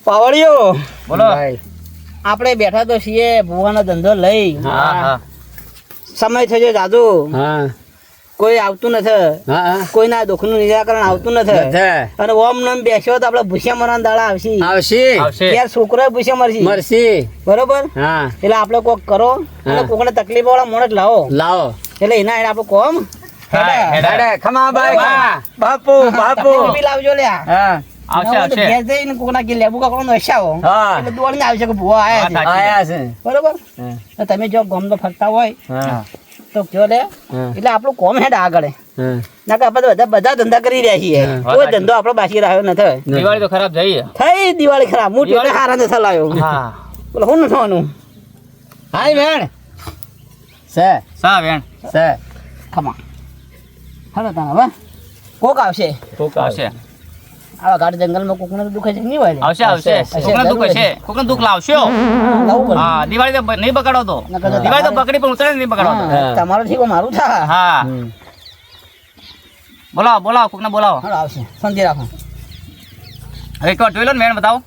પાવળિયો બોલો આપણે બેઠા તો છીએ ભુવાનો ધંધો લઈ સમય થયો જાદુ કોઈ આવતું નથી કોઈના દુઃખનું નિરાકરણ આવતું નથી અને ઓમ નામ બેસ્યો તો આપણે ભૂસ્યા મરવાના દાડા આવશે યાર છોકરો ભૂસ્યા મરશે બરોબર એટલે આપણે કોક કરો અને કોકને તકલીફ વાળા માણસ લાવો એટલે એના આપણે કોમ ખમા બાપુ બાપુ લાવજો લ્યા તમે જો ગમ તો ફરતા હોય તો કયો લે એટલે આપણું કોમ હેડ આગળ ના કે આપણે બધા ધંધા કરી રહ્યા છીએ કોઈ ધંધો આપણો બાકી રહ્યો નથી. દિવાળી તો ખરાબ થઈ દિવાળી ખરાબ હું એટલે હારા નથી લાવ્યો બોલો હું નથી થવાનું હાય વેણ વેણ ખમા હલો તને હવે કોક આવશે આવા ગાઢ જંગલમાં કોકને તો દુખે છે નહીં હોય આવશે કોકને દુખ લાવશો હા દિવાળી તો નહીં બગાડો તો દિવાળી તો બગડી પણ ઉતરે નહીં બગાડો તમારો ઠીકો મારું થા હા બોલાવો કોકને બોલાવો હાલો આવશે શાંતિ રાખો હવે એક વાર જોઈ લો ને મેણ બતાવો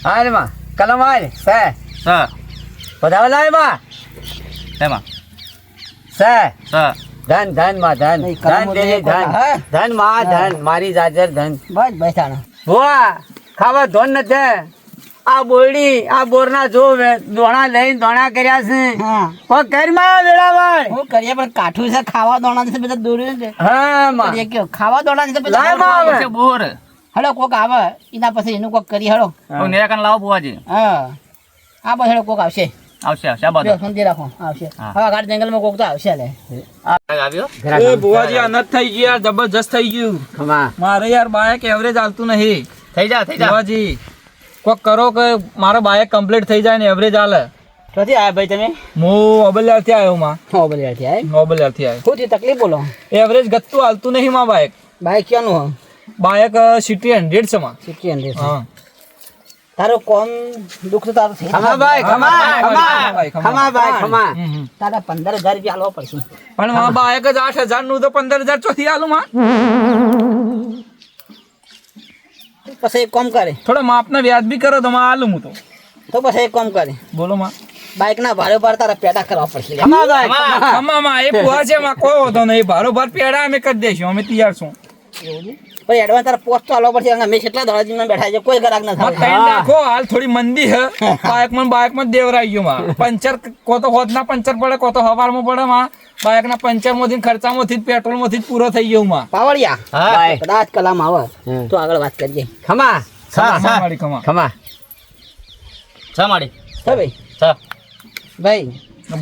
હાય માં કલમ હાય સે બતાવો લાય માં તેમાં ધન ધન માં ધન ધન દેવી ધન ધન માં ધન મારી જાજર ધન બસ બેઠાના ભુવા ખાવા ધોન નથી આ બોરડી આ બોરના જો દોણા લઈને દોણા કર્યા છે કોઈ ઘરમાં વેળાવળ હું કરીએ પણ કાઠું છે ખાવા દોણા છે બધા દોર્યું છે હા માં કયો ખાવા દોણા છે લાય બોર હેડો કોક આવે એના પછી એનું કોક કરી હેડો નિરાકરણ લાવો બુવાજી આ બસ હેડો કોક આવશે આ બધું શાંતિ રાખો આવશે હવે ગાઢ જંગલમાં કોક તો આવશે લે આવ્યો બુવાજી આ નત થઈ ગયું યાર જબરજસ્ત થઈ ગયું મારે યાર બાઇક એવરેજ હાલતું નહીં થઈ જા બુવાજી કોક કરો કે મારો બાઇક કમ્પ્લીટ થઈ જાય ને એવરેજ હાલે ક્યાંથી આવ્યા ભાઈ તમે હું ઓબલિયાર થી આવ્યો માં ઓબલિયાર થી ઓબલિયાર થી આવ્યો શું થયું તકલીફ બોલો એવરેજ ગત્તું હાલતું નહીં માં બાઇક બાઈક ક્યાંનું બાઇક સિટી 100 છે માં સિટી 100 હા તારો કોમ દુઃખ તો તારું થઈ ખમા ભાઈ ખમા તારા 15,000 રૂપિયા આલવા પડશે પણ માં બાઇક જ 8,000 નું તો 15,000 ચોથી આલું માં પછી એક કામ કરે થોડો માપના વ્યાજ બી કરો તો માં આલું હું તો પછી એક કામ કરે બોલો માં બાઇક ના ભાડે પર તારા પેડા કરવા પડશે ખમા માં એ પુઆ છે માં કોઈ હોતો નહીં ભારો ભાર પેડા અમે કરી દઈશું અમે તૈયાર છું પછી એડવાન્સ તારા પોસ્ટ તો આલવા પડશે અમે કેટલા દોડાજીમાં બેઠા છે કોઈ ગ્રાહક ના થાય નાખો હાલ થોડી મંદી હે બાઇક માં દેવરાઈ ગયું માં પંચર કો તો હોદ ના પંચર પડે કો તો હવારમાં પડે માં બાઇક ના પંચર માંથી ખર્ચામાંથી પેટ્રોલ માંથી પૂરો થઈ ગયું માં પાવળિયા કદાચ કલામ આવે તો આગળ વાત કરીએ ખમા ખમા માડી ભાઈ ભાઈ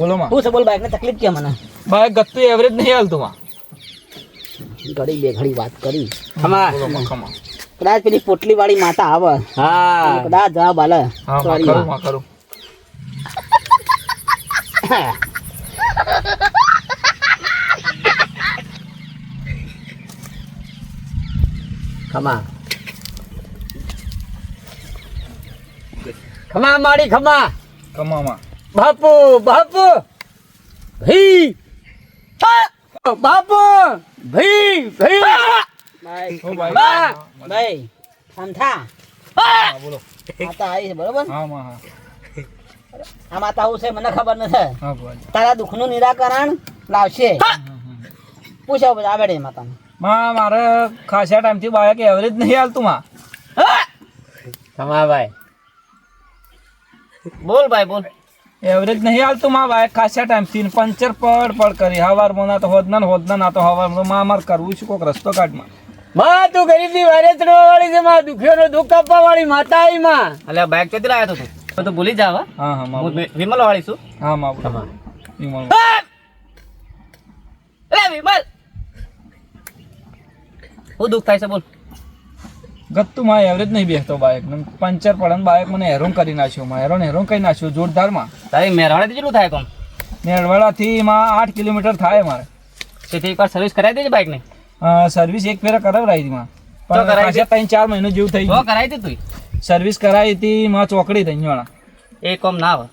બોલો માં હું છે બોલ બાઇક ને તકલીફ કે મને બાઇક ગત્તું એવરેજ નહીં હાલતું માં ઘડી બે ઘડી વાત કરી ખમા કદાચ પેલી પોટલી વાળી માતા આવે કદાચ જવાબ આલે કરું ખમા માડી ખમા માં બાપુ બાપુ ભાઈ બાપુ ભાઈ ભાઈ સમથા બોલો માતા આવી છે બરોબર હા માં આ માતા હું છે મને ખબર નથી હા બુવાજી તારા દુઃખનું નિરાકરણ લાવશે પૂછો બધા આવે માતા માં મારે ખાસા ટાઈમ થી બાઇક એવરેજ નહીં હાલતું માં ખમા ભાઈ બોલ ભાઈ બોલ એવરેજ નહીં હાલતું માં બાઇક ખાસા ટાઈમ થી પંચર પડ કરી હવારમાં ના તો હોદના ના તો હવારમાં માં માર કરવું છે કોક રસ્તો કાઢમાં માં તું ગરીબી વારે ચડવા વાળી છે માં દુખ્યોનો દુઃખ કાપવા વાળી માતા આવી માં અલ્યા બાઇક ચોથી લાવ્યો તું તો ભૂલી જાવ હા માં વિમલ વાળી છું હા માં વિમલ વિમલ હું દુઃખ થાય છે બોલ ગત્તું માં એવરેજ નહીં બેસતો બાઇક પંચર પડે ને બાઇક મને હેરોન કરી નાખ્યો માં હેરોન કરી નાખ્યો જોરદાર માં તારી મેરવાડાથી કેટલું થાય કોમ મેરવાડાથી માં 8 કિલોમીટર થાય મારે તેથી એકવાર સર્વિસ કરાવી દેજે બાઇક ની સર્વિસ એક ફેરા કરાવરાઈ હતી માં પણ 3-4 મહિનો જેવું થઈ ગયું કરાવી હતી તું સર્વિસ કરાવી હતી માં ચોકડી થઈ વાળા એ કોમ ના આવે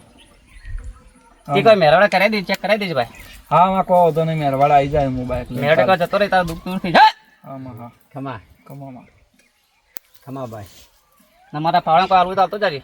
એકવાર મેરવાડા કરાવી દે ચેક કરાવી દેજે ભાઈ હા માં કહો તો નહીં મેરવાડા આવી જાય હું બાઇક મેરવાડા જતો રહે તારું દુઃખ દૂર થઈ જાય હા માં હા ખમા કમામાં ખમા ભાઈ ના મારા પાવડા કોઈ આલવું તો આવતો જાજે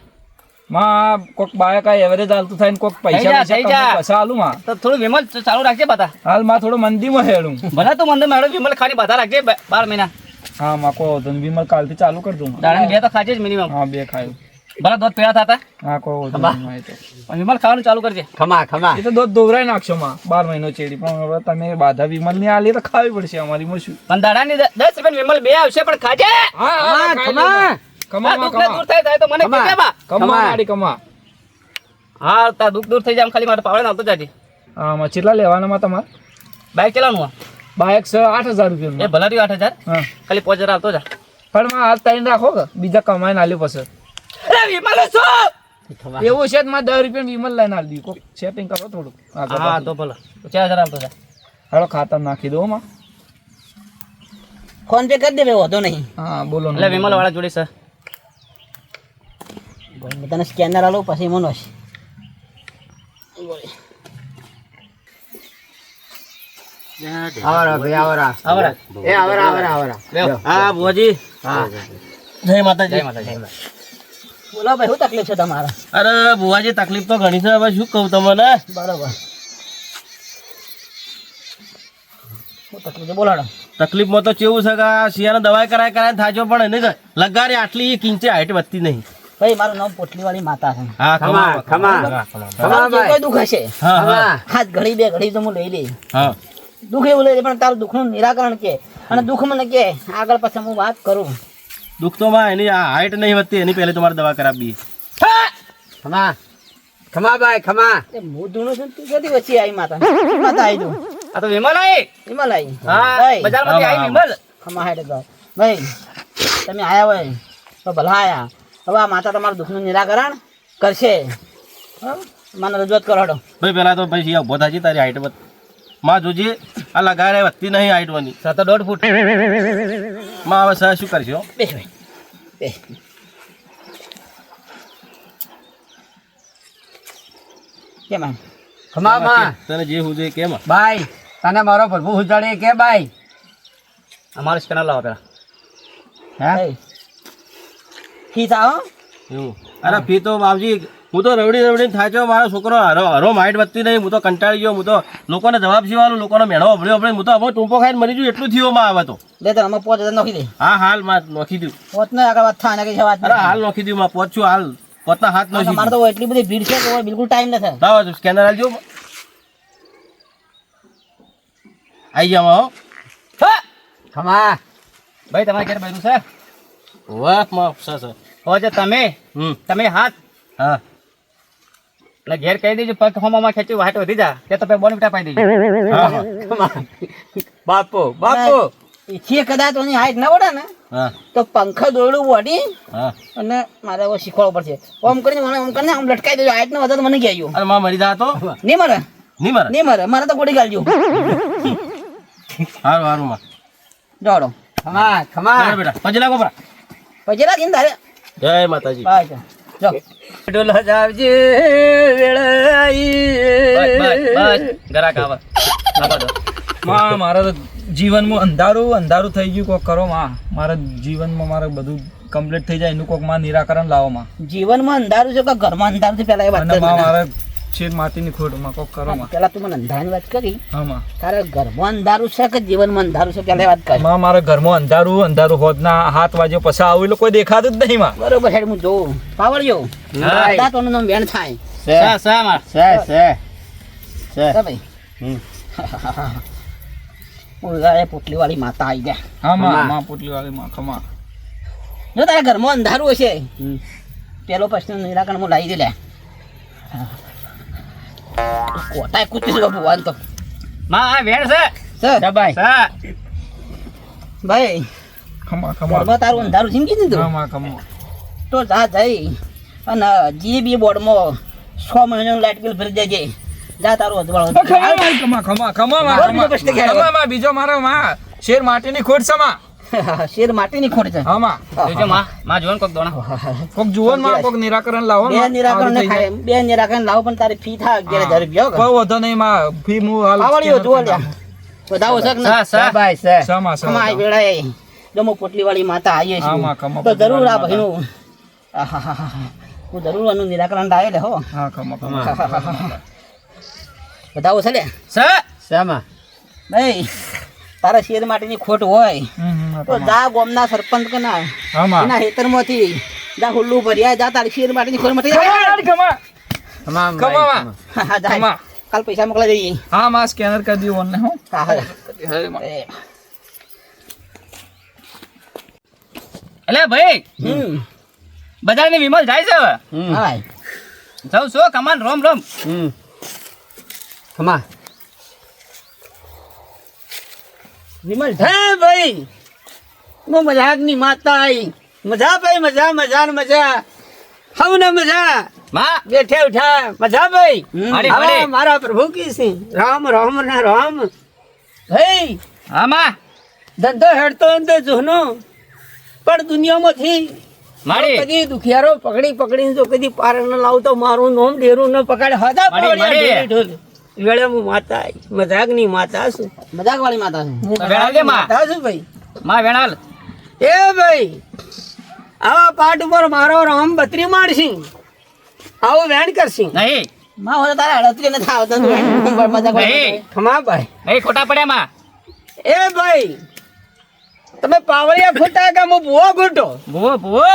માં કોક બાયક આ એવરેજ હાલતું થાય ને કોક થઈ પૈસા જા, થઈ જા. પૈસા હાલું માં તો થોડું વિમલ ચાલુ રાખજે બધા હાલ માં થોડો મંદીમાં હેડું ભલે તું મંદિર મેળો વિમલ ખાલી બધા રાખજે 12 મહિના હા માં કો ધન વિમલ કાલથી ચાલુ કરી દઉં દાડા બે તો ખાજે જ મિનિમમ હા 2 ખાયું ભલે દૂધ પીવા થતા હા કો પણ વિમલ ખાવાનું ચાલુ કરજે ખમા ખમા એ તો દૂધ દોવરાઈ નાખશો માં 12 મહિનો ચેડી પણ હવે તમે બાધા વિમલ ની આલી તો ખાવી પડશે અમારી માં શું પણ દાડાની 10 રૂપિયા વિમલ બે આવશે પણ ખાજે હા ખમા ખમા ખમા આ દુઃખ ને દૂર થાય તો મને કમા. કહેજે બા કમા ગાડી કમા હા તા દુઃખ દૂર થઈ જાય આમ ખાલી મારે પાવડા આવતો જાજે હા માં કેટલા લેવાના માં તમારે બાઈક ચલાવવાનું આ. બાઇક છે 8000 એ રૂપિયા ભલા રહ્યું 8000 હા ખાલી 5000 આવતો જા પણ માં હાલ તઈને રાખો કે બીજા કમાઈને આલ્યું પછી અરે વિમલ શું એવું છે તો માં 10 રૂપિયા વિમલ લઈને આલી દીધું કોક સેટિંગ કરો થોડું હા તો ભલે 4000 આવતો જા હાલો ખાતર નાખી દો માં ફોન પે કરી દે ભાઈ વાંધો નહીં હા બોલો ને. એટલે વિમલ વાળા જોડે છે બધાને સ્કેનર આલો પછી મનોજ આવરા ભાઈ આવરા આવરા એ આવરા આવરા આવરા હા બુવાજી હા જય માતાજી જય માતાજી બોલો ભાઈ શું તકલીફ છે તમારે અરે બુવાજી તકલીફ તો ઘણી છે હવે શું કહું તમને બરોબર શું તકલીફ છે બોલાડો તકલીફમાં તો કેવું છે કે આ શિયાળા દવાઈ કરાય થાજો પણ એને લગારે આટલી કિંચે હાઈટ વધતી નહીં ભાઈ મારું નામ પોટલીવાળી માતા છે હા ખમા ખમા તમારું જે કોઈ દુઃખ હશે હા હા હાથ ઘડી બે ઘડી તો હું લઈ લઈ હા દુઃખ એવું લઈ લે પણ તારું દુઃખનું નિરાકરણ કે અને દુઃખ મને કે આગળ પછી હું વાત કરું દુઃખ તો માં એની હાઈટ નહીં વધતી એની પહેલે તમારે દવા કરાવવી ખમા ખમા ભાઈ ખમા એ મોઢું છે તું ક્યાંથી વચ્ચે આવી માતા માતા આવી તું આ તો વિમલ આઈ વિમલ આવી હા ભાઈ, બજારમાંથી આઈ વિમલ ખમા હેડ ભાઈ ભાઈ તમે આયા હોય તો ભલા આયા હવે આ માતા તમારું દુઃખનું નિરાકરણ કરશે હં? મને રજૂઆત કરો હેડો ભાઈ પેલા તો ભાઈ શિયા ઉભો થાજી તારી હાઈટ વધ માં જોજે આ લગારે વધતી નહીં હાઈટ વાની 7.5 ફૂટ માં હવે સહ શું કરશો બેસ ભાઈ બેસ કેમ એમ ખમા માં તને જે હું જોઈએ કેમ ભાઈ તને મારો પ્રભુ ઉજાડે કે ભાઈ અમારે સ્કેનર લાવો પેલા હે ફી થાઓ એવું અરે ફી તો બાપજી હું તો રવડી થાચો મારો છોકરો હરો હાઈટ વધતી નહીં હું તો કંટાળી ગયો હું તો લોકોને જવાબ જીવાનું લોકોનો મેળો અભળ્યો હું તો હવે ટૂંપો ખાઈને મરી ગયું એટલું થયું માં આવે તો લે તો અમે 5000 નાખી દે હા હાલ માં નોખી દઉં પોત ને આગળ વાત થાય ને કે વાત અરે હાલ નોખી દઉં માં પહોંચ્યું હાલ પોતના હાથ નોખી મારે તો એટલી બધી ભીડ છે કે હવે બિલકુલ ટાઈમ નથી લાવો સ્કેનર આલજો આઈ જાવ હો હા ખમા ભાઈ તમારે ઘેર બૈરું છે વાહ માં સર હોજે તમે હાથ હા એટલે ઘેર કહી દેજો પગ હોમાં ખેંચ્યું વાટ વધી જા કે તો પે બોનવીટા પાઈ દેજો બાપુ બાપુ છે કદાચ એની હાઈટ ના વડે ને હા તો પંખા દોરડું વળી હા અને મારે હવે શીખવાડવું પડશે ઓમ કરીને મને ઓમ કરીને આમ લટકાઈ દેજો હાઈટ ને વધારે મને ગયા અરે માં મરી જા તો નહીં મરે નહીં મરે નહીં મરે મારે તો ગોળી ગાલજો હારું હારું માં જોડો ખમા ખમા બેટા પછી લાગો પરા પછી રાખીને તારે જય માતાજી અચ્છા જો ડોલા જાવજે વેળાઈ બસ ગરાક આવા આવા દો માં મારા તો જીવનમાં અંધારું થઈ ગયું કોક કરો માં મારા જીવનમાં મારે બધું કમ્પ્લીટ થઈ જાય એનું કોક માં નિરાકરણ લાવો માં જીવનમાં અંધારું છે કે ઘરમાં અંધારું છે પેલા એ વાત અને કર માં મને. મારે છેદ માટીની ખોટમાં કોક કરો માં પેલા તું મને અંધારાની વાત કરી હા માં તારે ઘરમાં અંધારું છે કે જીવનમાં અંધારું છે પેલા એ વાત કરી માં મારા ઘરમાં અંધારું હોદના 7 વાગ્યા પછી આવું એટલે કોઈ દેખાતું જ નહીં માં બરોબર હેડ હું જોઉં પાવળજો દાંતોનું નામ વેણ થાય સા માં છે છે છે હે ભાઈ ઓલા પોટલી વાળી માતા આવી ગયા હા ખમા. માં પોટલી વાળી માં ખમા જો તારા ઘરમાં અંધારું હશે પેલો પ્રશ્ન નિરાકરણ હું લાવી દે લે કોટાય કૂતી છે ભગવાન તો માં આ વેણ છે સર દબાઈ સા ભાઈ ખમા ખમા ઘરમાં તારું અંધારું જીમકી હા દીધું માં ખમા તો જા જઈ અને જીબી બોર્ડમાં 6 મહિનાનું લાઇટ બિલ ભરી દેજે જા તારું અજવાળું ખમા માં બીજો મારો માં શેર માટીની ખોટ છે માં શેર માટીની ખોટ છે હા માં જોજો માં જોન કોક દોણા કોક જુવન માં કોક નિરાકરણ લાવો બે નિરાકરણ ને ખાય બે નિરાકરણ લાવો પણ તારી ફી થાય 11000 રૂપિયા કોઈ વધો નહીં માં ફી હું હાલ પાવળીઓ જુઓ લ્યા વધાવો છે કે ના સા દબાઈ છે સમા ખમા આ વેળાએ જમો પોટલી વાળી માતા આવીએ હા, માં, છે ખમા તો જરૂર આ પોટલીવાળી ભાઈનું આહાહાહા. હું જરૂર આનું નિરાકરણ લાવે લે હો હા ખમા બધા ઓછે લે સર શામાં નહીં તારા શેર માટેની ખોટ હોય તો જા ગોમના સરપંચ કે ના આમાં એના ખેતરમાંથી જા હુલ્લું ભર્યા જા તારી શેર માટેની ખોટ મટી જાય. ખમા ખમા ખમા હા, જા. ખમા કાલ પૈસા મોકલા જઈએ હા માં સ્કેનર કરી દીધું ઓનલાઈન હો હા હા એ, એટલે ભાઈ બજારની વિમલ જાય છે હવે હા જાઉં છો કમાન રોમ રોમ ખમા વિમલ હે ભાઈ હું મજાકની માતા આઈ મજા ભાઈ મજા મજા ને મજા હવને મજા માં બેઠે ઉઠા મજા ભાઈ મારી હવે મારી મારા પ્રભુ કી સિંહ રામ રામ ને રામ ભાઈ હા માં ધંધો હેડતો હોય ને તો જોનો પણ દુનિયામાંથી મારી કદી દુખિયારો પકડી પકડીને જો કદી પાર ન લાવતો મારું નોમ ડેરું ન પકડે હતા મારી, મારી. વેળે હું માતા આઈ મજાકની માતા છું મજાક વાળી માતા છે હું વેણાલ દે માં. માતા છું ભાઈ માં વેણાલ એ ભાઈ આવા પાટ ઉપર મારો રામ બત્રી મારશી આવો વેણ કરશી નહીં માં હોય તો તારા હળતરી નથી આવતા તું મજાક વાળી નહીં ખમા ભાઈ નહીં ખોટા પડ્યા માં એ ભાઈ તમે પાવળિયા ખોટા કે હું ભૂવો ખોટો ભૂવો ભૂવો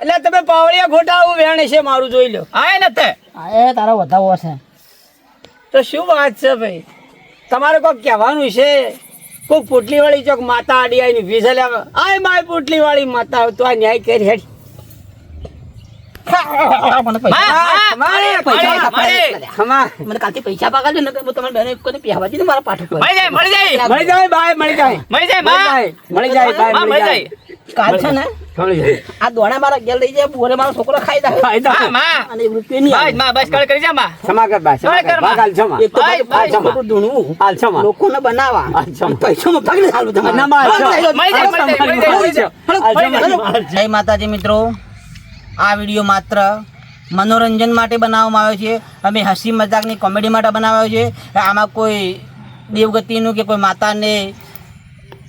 એટલે તમે પાવળિયા ખોટા આવું વેણ છે મારું જોઈ લો આય નથી એ તારો વધાવો છે તો શું વાત છે ભાઈ તમારે કોઈ કહેવાનું છે કોઈ પોટલી વાળી ચોક માતા આડી આવીને વીઝ લે આય માય પોટલી વાળી માતા તો આ ન્યાય કરી હેડ મને પૈસા મારી, પૈસા મારી. ખમા મને કાલથી પૈસા પાકા ને તમારે બેને કોને પીવા ને મારા પાઠ ઉપર મળી જાય મળી જાય મળી જાય બાય મળી જાય મળી જાય માં મળી જાય બાય માં મળી મળી જાય જાય કાલ છે ને મળી જાય આ દોણા મારા ઘેર લઈ જાય બોરે મારો છોકરો ખાઈ જાય માં માં અને રૂપિયા નહીં બસ આવે. માં બસ કળ કરી જા માં ક્ષમા કર બાય ક્ષમા કર બાય હાલ ક્ષમા એક તો બાય, પાછું બાય. ખોટું ધૂણવું હાલ ક્ષમા લોકોને બનાવવા અચ્છા. પૈસામાં ભાગ ને ચાલુ તમારે. ના, માં, અચ્છા. મળી જાય મળી જાય મળી જાય જય માતાજી મિત્રો આ વિડીયો માત્ર મનોરંજન માટે બનાવવામાં આવ્યો છે અમે હસી મજાકની કોમેડી માટે બનાવ્યો છે આમાં કોઈ દેવગતિનું કે કોઈ માતાને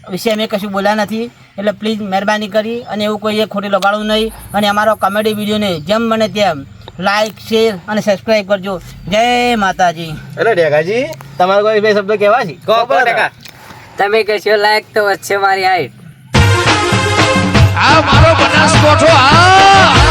વિશે અમે કશું બોલ્યા નથી એટલે પ્લીઝ મહેરબાની કરી અને એવું કોઈએ ખોટી લગાડવું નહીં અને અમારો કોમેડી વિડીયોને જેમ બને તેમ લાઈક શેર અને સબસ્ક્રાઈબ કરજો જય માતાજી. એટલે ઢેકાજી તમારે કોઈ બે શબ્દ કહેવા છે કહો ઢેકા તમે કહેશો લાયક તો વચ્ચે મારી હાઈટ આ મારો બનાસકોઠો આ